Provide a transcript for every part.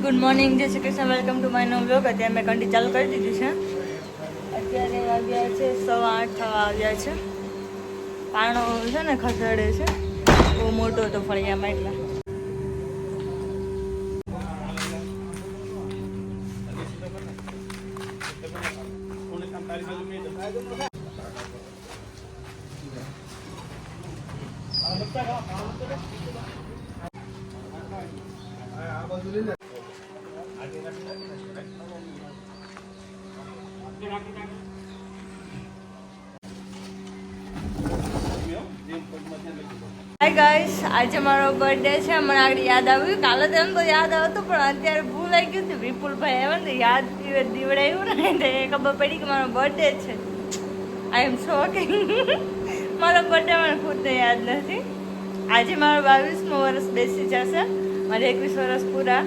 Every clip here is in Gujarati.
ગુડ મોર્નિંગ, જય Shri Krishna, welcome to my નો વ્લોગ. અત્યારે મેં કંટી ચાલુ કરી દીધી છે. અત્યારે વાગ્યા છે 8:15 થવા આવ્યા છે. પાણો છે ને ખસેડે છે, બહુ મોટો હતો ફળિયામાં એટલા. હાય ગાઈસ, આજે મારો બર્થડે છે. મને આગળ યાદ આવ્યું, કાલે તો એમ તો યાદ આવતું પણ અત્યારે ભૂલાઈ ગયું હતું. વિપુલભાઈ આવ્યા ને યાદ દીવડાવ્યું ને એટલે ખબર પડી કે મારો બર્થડે છે. આઈ એમ શોકિંગ. મારો બર્થડે મને ખુદને યાદ નથી. આજે મારો 22મો વર્ષ બેસી જશે, મારે 21 વર્ષ પૂરા.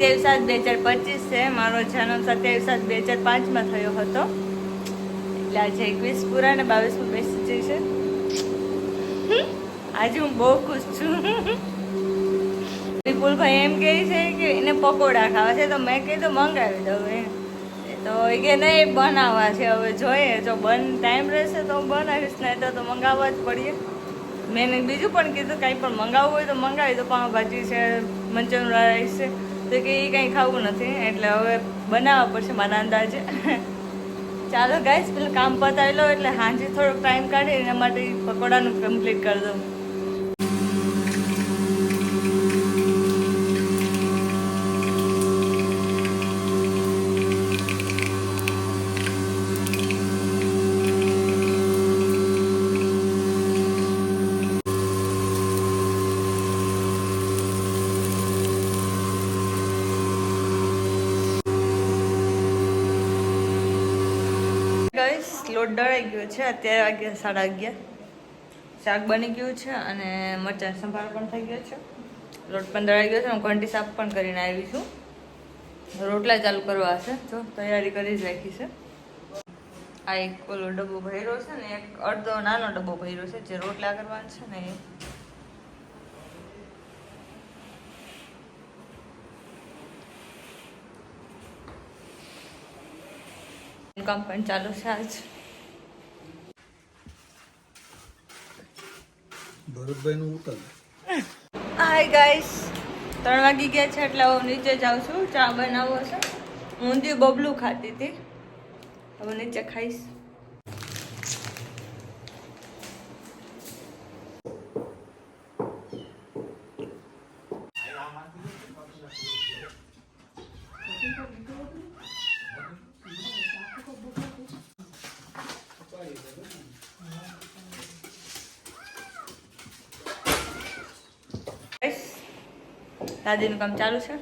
27/7/2025 છે. મારો જન્મ 27/7/2005 થયો હતો. એટલે આજે 21 પૂરા ને 22મું બેસી જશે. આજે હું બહુ ખુશ છું. વિપુલભાઈ એમ કહે છે કે એને પકોડા ખાવા છે, તો મેં કીધું મંગાવી દઉં. તો એ કે નહીં, બનાવવા છે. હવે જોઈએ, જો ટાઈમ રહેશે તો હું બનાવીશ, નહીં તો મંગાવવા જ પડીએ. મેં બીજું પણ કીધું કંઈ પણ મંગાવવું હોય તો મંગાવી દો. પાઉંભાજી છે, મંચુરિયન રાઈસ છે, તો કે એ કંઈ ખાવું નથી, એટલે હવે બનાવવા પડશે મારા અંદાજે. ચાલો ગાઈસ, પેલું કામ પતાવી લો એટલે સાંજે થોડોક ટાઈમ કાઢી એના માટે પકોડાનું કમ્પ્લીટ કરી દઉં. લોટ દળાઈ ગયો છે. અત્યારે વાગ્યા 11:30. શાક બની ગયું છે અને મરચાં સંભાળ પણ થઈ ગયો છે. લોટ પણ દળાઈ ગયો છે. હું ઘંટી સાફ પણ કરીને આવી છું. રોટલા ચાલુ કરવા છે, જો તૈયારી કરી જ રાખી છે. આ એક ઓલો ડબ્બો ભર્યો છે ને એક અડધો નાનો ડબ્બો ભર્યો છે, જે રોટલા કરવાનો છે ને એ કામ પણ ચાલુ છે આજ. ભરતભાઈનું ઉતર. હાય ગાઈસ, 3 વાગી ગયા છે એટલે હું નીચે જાઉં છું. ચા બનાવવો છે. ઊંધિયું બબલું ખાતી હતી, હવે નીચે ખાઈશ. દાદીનું કામ ચાલુ છે.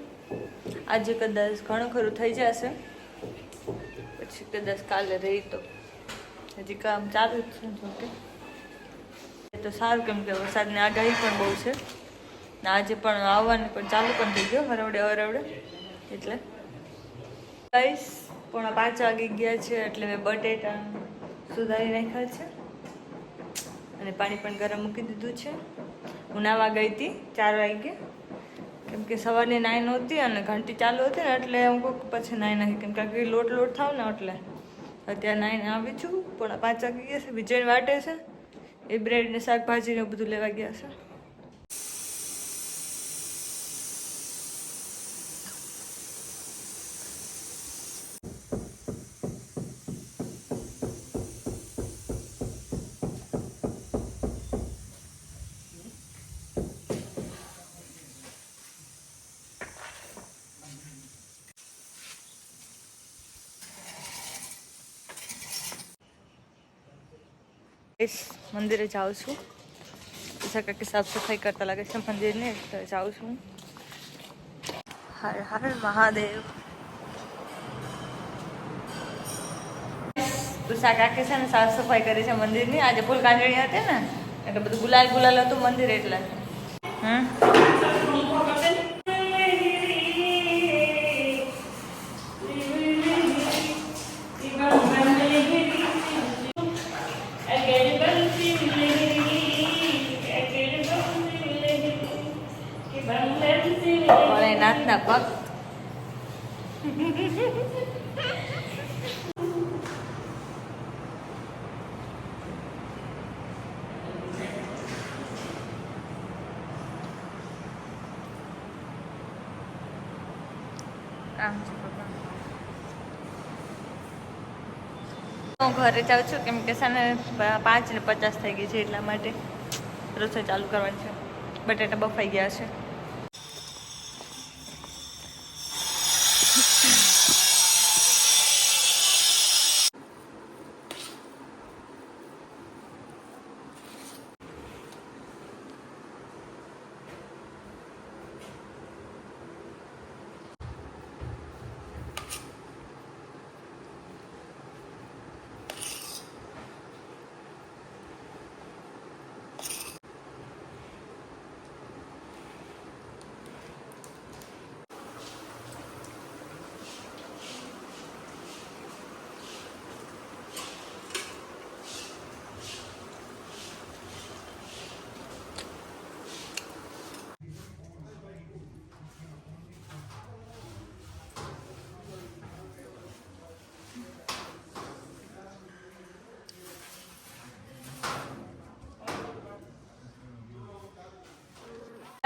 આજે કદાચ ઘણું ખરું થઈ જશે, પછી કદાચ કાલે રહી તો હજી કામ ચાલુ જ છે. જોકે એ તો સારું, કેમ કે વરસાદની આગાહી પણ બહુ છે ને આજે પણ આવવાની પણ ચાલુ પણ થઈ ગયો હરવડે. એટલે ગાઈસ 4:45 વાગી ગયા છે એટલે મેં બટેટા સુધારી નાખ્યા છે અને પાણી પણ ગરમ મૂકી દીધું છે. હું નાવા ગઈ હતી 4 વાગે, કેમ કે સવારની નાઈ નહોતી અને ઘંટી ચાલુ હતી ને એટલે હું કહું પછી નાઈ નાખી, કેમ કે લોટ થાવ ને એટલે અત્યારે નાઈને આવી છું. 4:45 વાગી ગયા છે. વિજયને વાટે છે, એ બ્રેડ ને શાકભાજી ને બધું લેવા ગયા છે. મંદિરે જાઉં છું. કાકી સાફ સફાઈ કરતા લાગે છે મંદિરને, તો જાઉં છું. હર હર મહાદેવ. ઉષા કાકી છે ને સાફ સફાઈ કરી છે મંદિરની. આજે ફૂલ કાંજળી હતી ને એટલે બધું ગુલાલ હતું મંદિર એટલે. નાથના ભક્ત. આમ છે ભગવાન. હું ઘરે જાઉં છું કેમ કે સાને 5:50 થઈ ગઈ છે એટલા માટે રસોઈ ચાલુ કરવાની છે. બટાટા બફાઈ ગયા છે.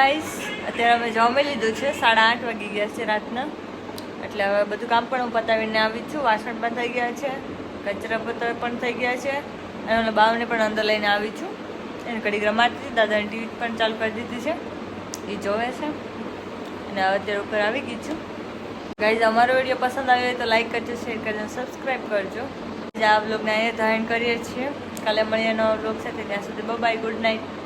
ગાઈસ અત્યારે અમે જમી લીધું છે. 8:30 વાગી ગયા છે રાતના. એટલે હવે બધું કામ પણ હું પતાવીને આવી છું. વાસણ પણ થઈ ગયા છે, કચરા પત્ર પણ થઈ ગયા છે અને ઓલા બાવને પણ અંદર લઈને આવી છું. એને ઘડીક રમાડતી હતી. દાદાની ટીવી પણ ચાલુ કરી દીધી છે, એ જોવે છે અને હવે અત્યારે ઉપર આવી ગઈ છું. ગાઈઝ અમારો વિડીયો પસંદ આવ્યો હોય તો લાઈક કરજો, શેર કરજો, સબસ્ક્રાઈબ કરજો. આ વ્લોગને અહીંયા ધારણ કરીએ છીએ. કાલે મળીએ નવા વ્લોગ સાથે. ત્યાં સુધી બાય, ગુડ નાઇટ.